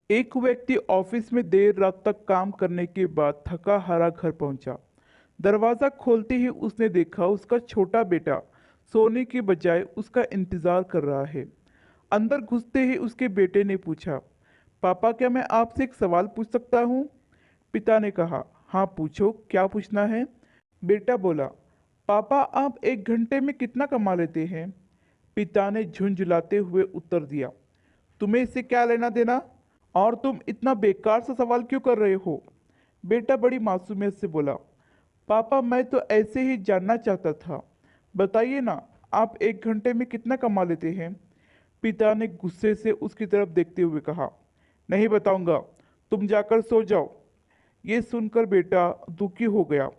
एक व्यक्ति ऑफिस में देर रात तक काम करने के बाद थका हारा घर पहुंचा। दरवाजा खोलते ही उसने देखा उसका छोटा बेटा सोने के बजाय उसका इंतजार कर रहा है। अंदर घुसते ही उसके बेटे ने पूछा, पापा क्या मैं आपसे एक सवाल पूछ सकता हूँ? पिता ने कहा, हाँ पूछो, क्या पूछना है? बेटा बोला, पापा आप एक घंटे में कितना कमा लेते हैं? पिता ने झुंझुलाते हुए उत्तर दिया, तुम्हें इससे क्या लेना देना? और तुम इतना बेकार सा सवाल क्यों कर रहे हो? बेटा बड़ी मासूमियत से बोला, पापा मैं तो ऐसे ही जानना चाहता था, बताइए ना, आप एक घंटे में कितना कमा लेते हैं? पिता ने गुस्से से उसकी तरफ देखते हुए कहा, नहीं बताऊंगा, तुम जाकर सो जाओ। ये सुनकर बेटा दुखी हो गया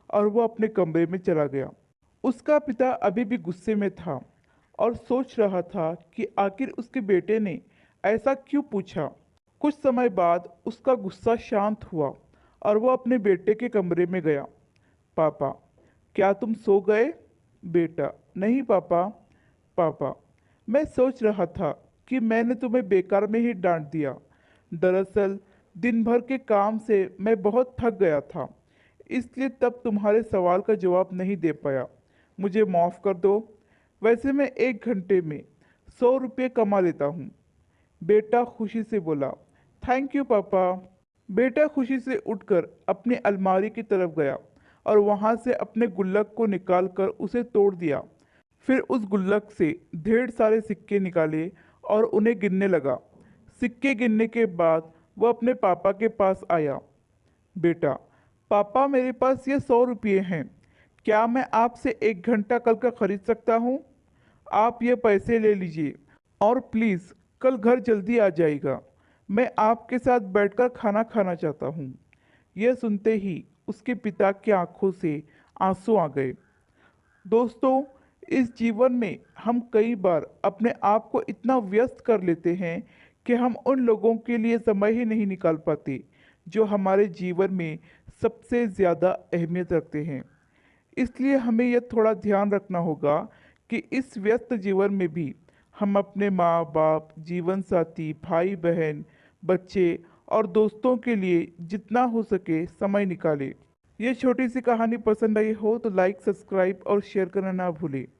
और वो अपने कमरे में चला गया। उसका पिता अभी भी गुस्से में था और सोच रहा था कि आखिर उसके बेटे ने ऐसा क्यों पूछा। कुछ समय बाद उसका गुस्सा शांत हुआ और वो अपने बेटे के कमरे में गया। पापा, क्या तुम सो गए? बेटा, नहीं पापा। पापा, मैं सोच रहा था कि मैंने तुम्हें बेकार में ही डांट दिया। दरअसल दिन भर के काम से मैं बहुत थक गया था, इसलिए तब तुम्हारे सवाल का जवाब नहीं दे पाया। मुझे माफ़ कर दो। वैसे मैं एक घंटे में 100 रुपये कमा लेता हूँ। बेटा खुशी से बोला, थैंक यू पापा। बेटा खुशी से उठकर अपनी अलमारी की तरफ गया और वहां से अपने गुल्लक को निकालकर उसे तोड़ दिया। फिर उस गुल्लक से ढेर सारे सिक्के निकाले और उन्हें गिनने लगा। सिक्के गिनने के बाद वह अपने पापा के पास आया। बेटा, पापा मेरे पास ये 100 रुपये हैं, क्या मैं आपसे एक घंटा कल का खरीद सकता हूँ? आप ये पैसे ले लीजिए और प्लीज़ कल घर जल्दी आ जाइएगा। मैं आपके साथ बैठकर खाना खाना चाहता हूँ। यह सुनते ही उसके पिता की आंखों से आंसू आ गए। दोस्तों, इस जीवन में हम कई बार अपने आप को इतना व्यस्त कर लेते हैं कि हम उन लोगों के लिए समय ही नहीं निकाल पाते जो हमारे जीवन में सबसे ज़्यादा अहमियत रखते हैं। इसलिए हमें यह थोड़ा ध्यान रखना होगा कि इस व्यस्त जीवन में भी हम अपने माँ बाप, जीवन साथी, भाई बहन, बच्चे और दोस्तों के लिए जितना हो सके समय निकालें। ये छोटी सी कहानी पसंद आई हो तो लाइक, सब्सक्राइब और शेयर करना ना भूलें।